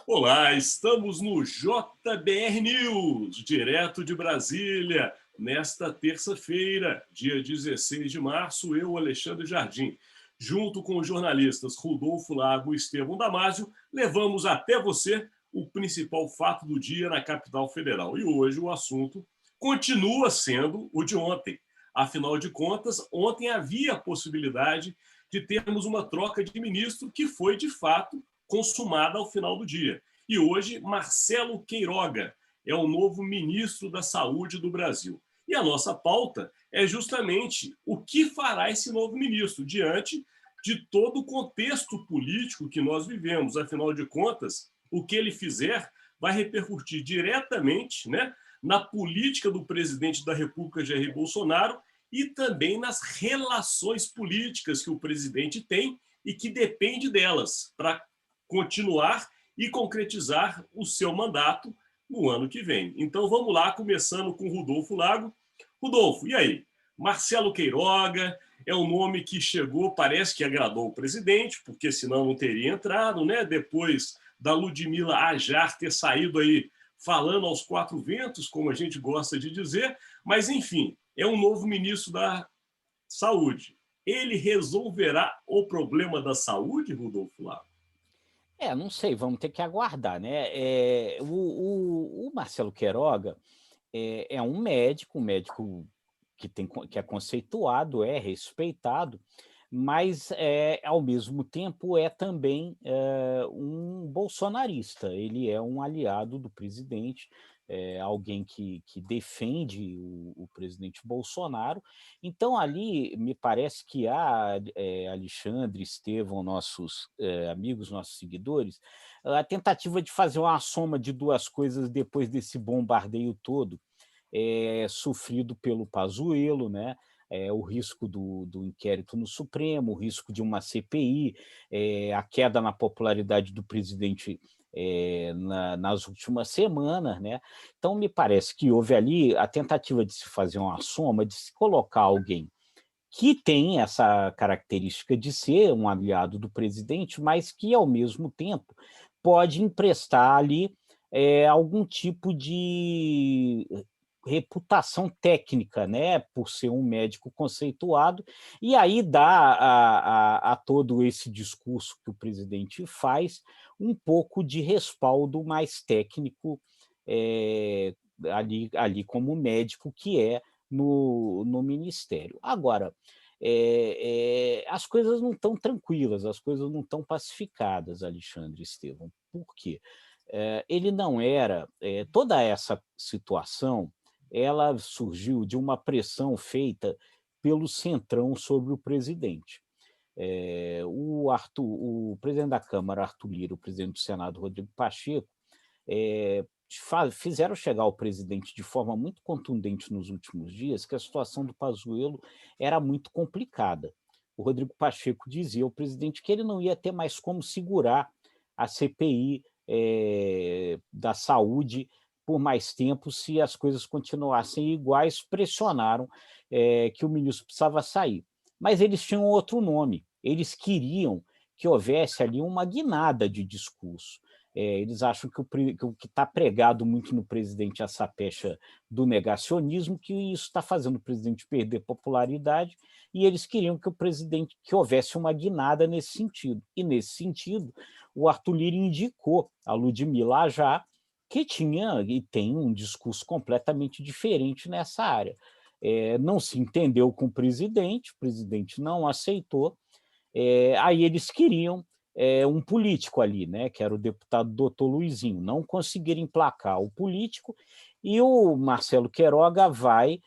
Olá, estamos no JBR News, direto de Brasília, nesta terça-feira, dia 16 de março, eu, Alexandre Jardim, junto com os jornalistas Rodolfo Lago e Estevão Damásio, levamos até você o principal fato do dia na capital federal. E hoje o assunto continua sendo o de ontem. Afinal de contas, ontem havia a possibilidade de termos uma troca de ministro que foi, de fato, consumada ao final do dia. E hoje, Marcelo Queiroga é o novo ministro da Saúde do Brasil. E a nossa pauta é justamente o que fará esse novo ministro diante de todo o contexto político que nós vivemos. Afinal de contas, o que ele fizer vai repercutir diretamente, né, na política do presidente da República, Jair Bolsonaro, e também nas relações políticas que o presidente tem e que depende delas para continuar e concretizar o seu mandato no ano que vem. Então vamos lá, começando com Rodolfo Lago. Rodolfo, e aí? Marcelo Queiroga é um nome que chegou, parece que agradou o presidente, porque senão não teria entrado, né? Depois da Ludmila Ajar ter saído aí falando aos quatro ventos, como a gente gosta de dizer, mas enfim, é um novo ministro da Saúde. Ele resolverá o problema da saúde, Rodolfo Lago? Não sei, vamos ter que aguardar, né. O Marcelo Queiroga é um médico que é conceituado, é respeitado, mas, ao mesmo tempo, é também, um bolsonarista. Ele é um aliado do presidente, alguém que defende o presidente Bolsonaro. Então, ali, me parece que Alexandre, Estevão, nossos, amigos, nossos seguidores, a tentativa de fazer uma soma de 2 coisas depois desse bombardeio todo, sofrido pelo Pazuello, né, o risco do inquérito no Supremo, o risco de uma CPI, a queda na popularidade do presidente, nas últimas semanas, né. Então me parece que houve ali a tentativa de se fazer uma soma, de se colocar alguém que tem essa característica de ser um aliado do presidente, mas que, ao mesmo tempo, pode emprestar ali, algum tipo de reputação técnica, né, por ser um médico conceituado, e aí dá a todo esse discurso que o presidente faz, um pouco de respaldo mais técnico, ali como médico que é no ministério. Agora, as coisas não estão tranquilas, as coisas não estão pacificadas, Alexandre e Estevão. Por quê? Ele não era toda essa situação, ela surgiu de uma pressão feita pelo Centrão sobre o presidente. O presidente da Câmara, Arthur Lira, o presidente do Senado, Rodrigo Pacheco, fizeram chegar ao presidente de forma muito contundente nos últimos dias que a situação do Pazuello era muito complicada. O Rodrigo Pacheco dizia ao presidente que ele não ia ter mais como segurar a CPI, da saúde por mais tempo se as coisas continuassem iguais, pressionaram, que o ministro precisava sair. Mas eles tinham outro nome, eles queriam que houvesse ali uma guinada de discurso. Eles acham que o que está pregado muito no presidente é essa pecha do negacionismo, que isso está fazendo o presidente perder popularidade, e eles queriam que houvesse uma guinada nesse sentido. E, nesse sentido, o Arthur Lira indicou a Ludmila Ajá, que tinha e tem um discurso completamente diferente nessa área. Não se entendeu com o presidente não aceitou, aí eles queriam um político ali, né, que era o deputado doutor Luizinho, não conseguiram emplacar o político, e o Marcelo Queiroga vai,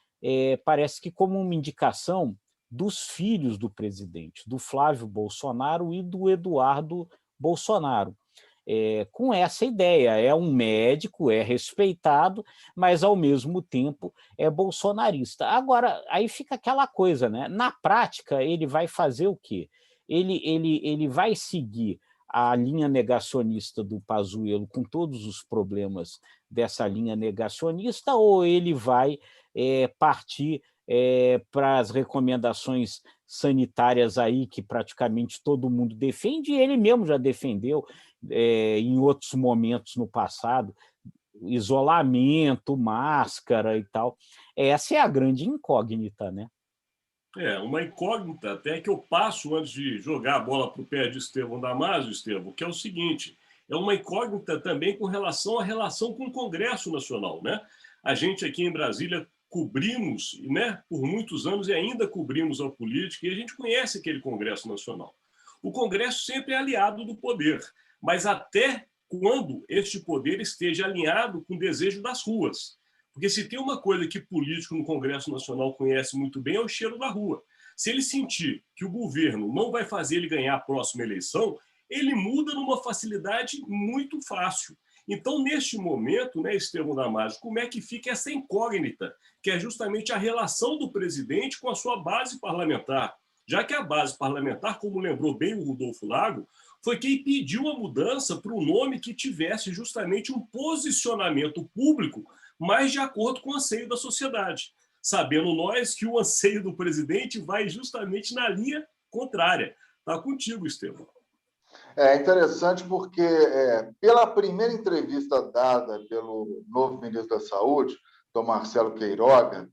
parece que como uma indicação dos filhos do presidente, do Flávio Bolsonaro e do Eduardo Bolsonaro. Com essa ideia, é um médico, é respeitado, mas ao mesmo tempo é bolsonarista. Agora, aí fica aquela coisa, né? Na prática, ele vai fazer o quê? Ele vai seguir a linha negacionista do Pazuello com todos os problemas dessa linha negacionista, ou ele vai partir para as recomendações sanitárias aí que praticamente todo mundo defende, e ele mesmo já defendeu, em outros momentos no passado, isolamento, máscara e tal. Essa é a grande incógnita, né? Uma incógnita até que eu passo antes de jogar a bola para o pé de Estevão Damasio, Estevão, que é o seguinte, é uma incógnita também com relação à relação com o Congresso Nacional, né? A gente aqui em Brasília cobrimos, né, por muitos anos e ainda cobrimos a política, e a gente conhece aquele Congresso Nacional. O Congresso sempre é aliado do poder, mas até quando este poder esteja alinhado com o desejo das ruas. Porque se tem uma coisa que político no Congresso Nacional conhece muito bem é o cheiro da rua. Se ele sentir que o governo não vai fazer ele ganhar a próxima eleição, ele muda numa facilidade muito fácil. Então, neste momento, né, Estevão Damasio, como é que fica essa incógnita, que é justamente a relação do presidente com a sua base parlamentar? Já que a base parlamentar, como lembrou bem o Rodolfo Lago, foi quem pediu a mudança para um nome que tivesse justamente um posicionamento público mais de acordo com o anseio da sociedade, sabendo nós que o anseio do presidente vai justamente na linha contrária. Está contigo, Estevão. É interessante porque, pela primeira entrevista dada pelo novo ministro da Saúde, Dr. Marcelo Queiroga,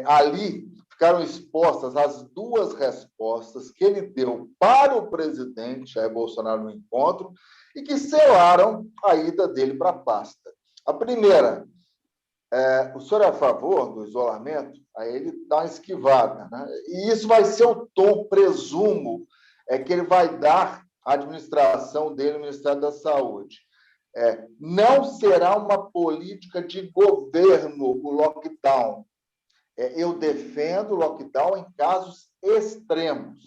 ali ficaram expostas as duas respostas que ele deu para o presidente Jair Bolsonaro no encontro e que selaram a ida dele para a pasta. A primeira, o senhor é a favor do isolamento? Aí ele dá uma esquivada, né? E isso vai ser o tom, presumo, que ele vai dar à administração dele, no Ministério da Saúde. Não será uma política de governo o lockdown. Eu defendo o lockdown em casos extremos.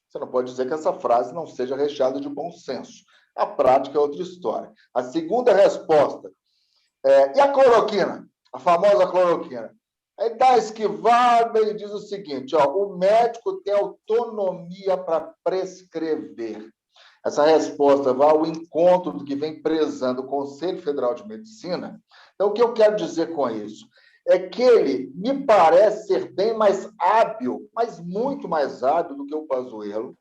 Você não pode dizer que essa frase não seja recheada de bom senso. A prática é outra história. A segunda resposta, e a cloroquina? A famosa cloroquina. Aí dá a esquivada e diz o seguinte, o médico tem autonomia para prescrever. Essa resposta vai ao encontro do que vem prezando o Conselho Federal de Medicina. Então, o que eu quero dizer com isso? É que ele me parece ser bem mais hábil, mas muito mais hábil do que o Pazuello,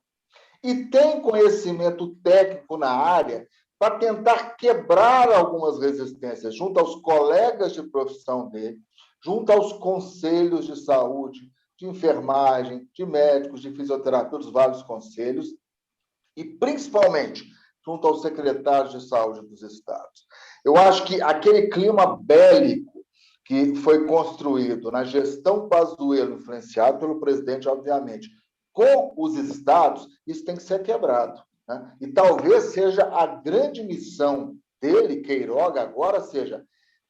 e tem conhecimento técnico na área para tentar quebrar algumas resistências junto aos colegas de profissão dele, junto aos conselhos de saúde, de enfermagem, de médicos, de fisioterapia, dos vários conselhos, e principalmente junto aos secretários de saúde dos estados. Eu acho que aquele clima bélico que foi construído na gestão Pazuello, influenciado pelo presidente, obviamente, com os estados, isso tem que ser quebrado, né? E talvez seja a grande missão dele, Queiroga, agora seja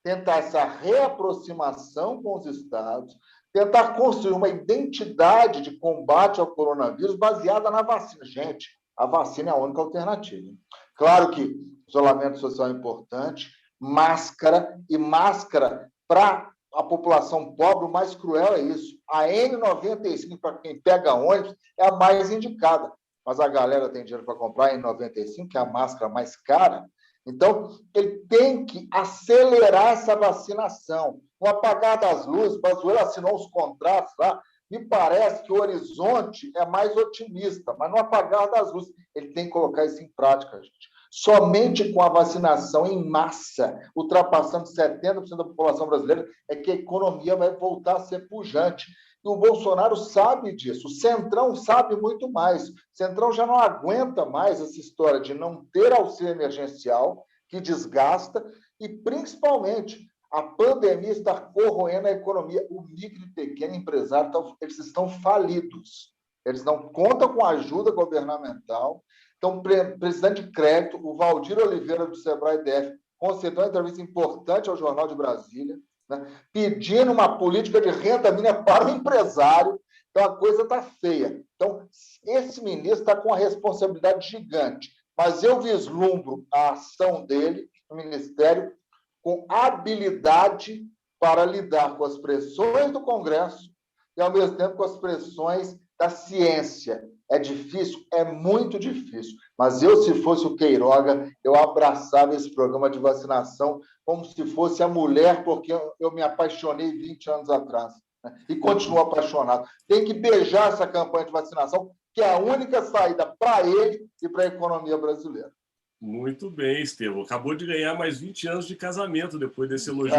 tentar essa reaproximação com os estados, tentar construir uma identidade de combate ao coronavírus baseada na vacina. Gente, a vacina é a única alternativa. Claro que isolamento social é importante, máscara, e máscara para a população pobre, o mais cruel é isso. A N95, para quem pega ônibus, é a mais indicada. Mas a galera tem dinheiro para comprar a N95, que é a máscara mais cara. Então, ele tem que acelerar essa vacinação. No apagar das luzes, Pazuello assinou os contratos lá, me parece que o horizonte é mais otimista, mas no apagar das luzes, ele tem que colocar isso em prática, gente. Somente com a vacinação em massa, ultrapassando 70% da população brasileira, é que a economia vai voltar a ser pujante. E o Bolsonaro sabe disso, o Centrão sabe muito mais. O Centrão já não aguenta mais essa história de não ter auxílio emergencial, que desgasta, e principalmente a pandemia está corroendo a economia. O micro e pequeno empresário, eles estão falidos. Eles não contam com ajuda governamental, estão precisando de crédito. O Valdir Oliveira, do Sebrae DF, concedeu uma entrevista importante ao Jornal de Brasília, né, pedindo uma política de renda mínima para o empresário. Então, a coisa está feia. Então, esse ministro está com uma responsabilidade gigante, mas eu vislumbro a ação dele no Ministério com habilidade para lidar com as pressões do Congresso e, ao mesmo tempo, com as pressões da ciência. É difícil? É muito difícil. Mas eu, se fosse o Queiroga, eu abraçava esse programa de vacinação como se fosse a mulher, porque eu me apaixonei 20 anos atrás, né? E continuo apaixonado. Tem que beijar essa campanha de vacinação, que é a única saída para ele e para a economia brasileira. Muito bem, Estevão. Acabou de ganhar mais 20 anos de casamento depois desse elogio.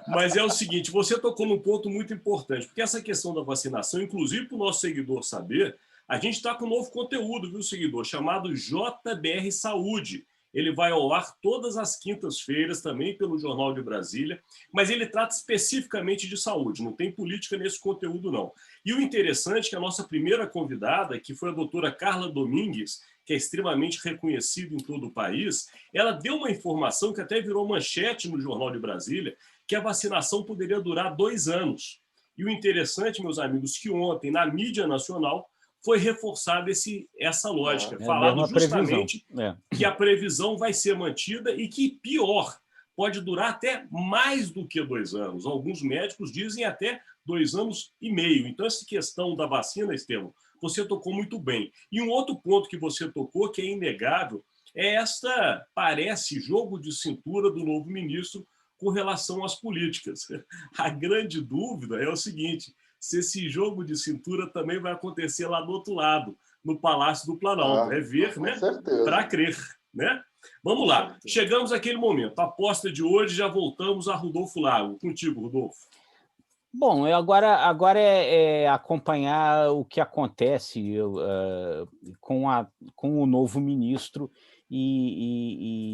Mas é o seguinte, você tocou num ponto muito importante, porque essa questão da vacinação, inclusive para o nosso seguidor saber, a gente está com um novo conteúdo, viu, seguidor, chamado JBR Saúde. Ele vai ao ar todas as quintas-feiras, também pelo Jornal de Brasília, mas ele trata especificamente de saúde, não tem política nesse conteúdo, não. E o interessante é que a nossa primeira convidada, que foi a doutora Carla Domingues, que é extremamente reconhecida em todo o país, ela deu uma informação que até virou manchete no Jornal de Brasília, que a vacinação poderia durar 2 anos. E o interessante, meus amigos, que ontem, na mídia nacional, foi reforçada essa lógica, falado justamente que a previsão vai ser mantida e que, pior, pode durar até mais do que 2 anos. Alguns médicos dizem até 2 anos e meio. Então, essa questão da vacina, Estevão, você tocou muito bem. E um outro ponto que você tocou, que é inegável, é parece, jogo de cintura do novo ministro com relação às políticas. A grande dúvida é o seguinte, se esse jogo de cintura também vai acontecer lá do outro lado, no Palácio do Planalto. É ver, né? Para crer, né? Vamos lá. Chegamos àquele momento. A aposta de hoje, já voltamos a Rodolfo Lago. Contigo, Rodolfo. Bom, agora é acompanhar o que acontece com o novo ministro e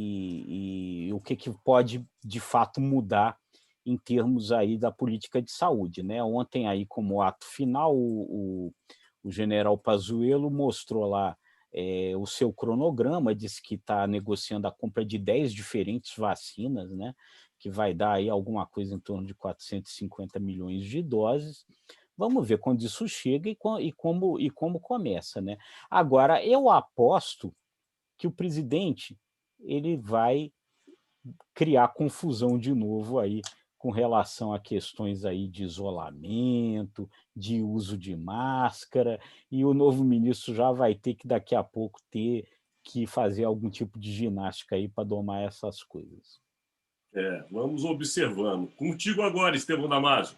o que pode, de fato, mudar em termos aí da política de saúde, né? Ontem, aí, como ato final, o general Pazuello mostrou lá o seu cronograma, disse que está negociando a compra de 10 diferentes vacinas, né? Que vai dar aí alguma coisa em torno de 450 milhões de doses. Vamos ver quando isso chega e como começa, né? Agora, eu aposto que o presidente ele vai criar confusão de novo aí com relação a questões aí de isolamento, de uso de máscara, e o novo ministro já vai ter que, daqui a pouco, ter que fazer algum tipo de ginástica aí para domar essas coisas. Vamos observando. Contigo agora, Estevão Damasio.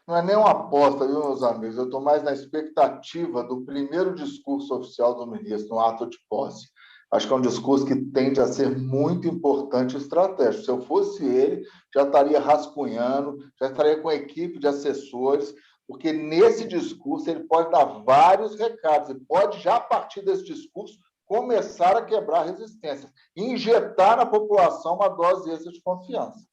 Não é nem uma aposta, viu, meus amigos? Eu estou mais na expectativa do primeiro discurso oficial do ministro, no ato de posse. Acho que é um discurso que tende a ser muito importante e estratégico. Se eu fosse ele, já estaria rascunhando, já estaria com a equipe de assessores, porque nesse discurso ele pode dar vários recados, e pode, já a partir desse discurso, começar a quebrar resistências, injetar na população uma dose extra de confiança.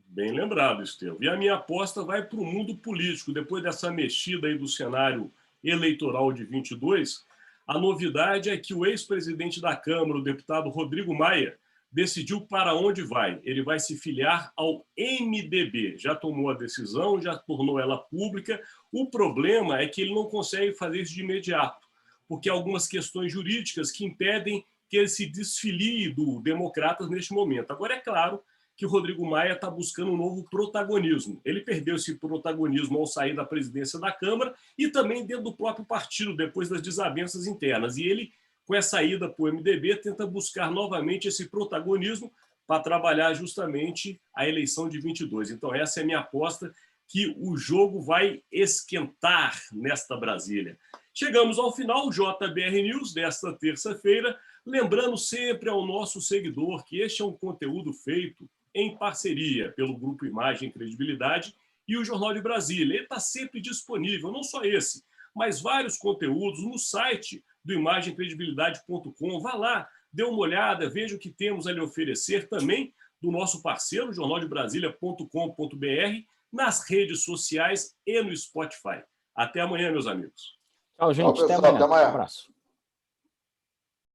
Bem lembrado, Estevão. E a minha aposta vai para o mundo político. Depois dessa mexida aí do cenário eleitoral de 22, a novidade é que o ex-presidente da Câmara, o deputado Rodrigo Maia, decidiu para onde vai. Ele vai se filiar ao MDB. Já tomou a decisão, já tornou ela pública. O problema é que ele não consegue fazer isso de imediato, porque há algumas questões jurídicas que impedem que ele se desfilie do Democratas neste momento. Agora, é claro que o Rodrigo Maia está buscando um novo protagonismo. Ele perdeu esse protagonismo ao sair da presidência da Câmara e também dentro do próprio partido, depois das desavenças internas. E ele, com essa ida para o MDB, tenta buscar novamente esse protagonismo para trabalhar justamente a eleição de 22. Então, essa é a minha aposta, que o jogo vai esquentar nesta Brasília. Chegamos ao final, o JBR News desta terça-feira. Lembrando sempre ao nosso seguidor que este é um conteúdo feito em parceria pelo Grupo Imagem e Credibilidade e o Jornal de Brasília. Ele está sempre disponível, não só esse, mas vários conteúdos no site do imagemcredibilidade.com. Vá lá, dê uma olhada, veja o que temos a lhe oferecer também do nosso parceiro, jornaldebrasilia.com.br, nas redes sociais e no Spotify. Até amanhã, meus amigos. Tchau, gente. Até amanhã. Um abraço.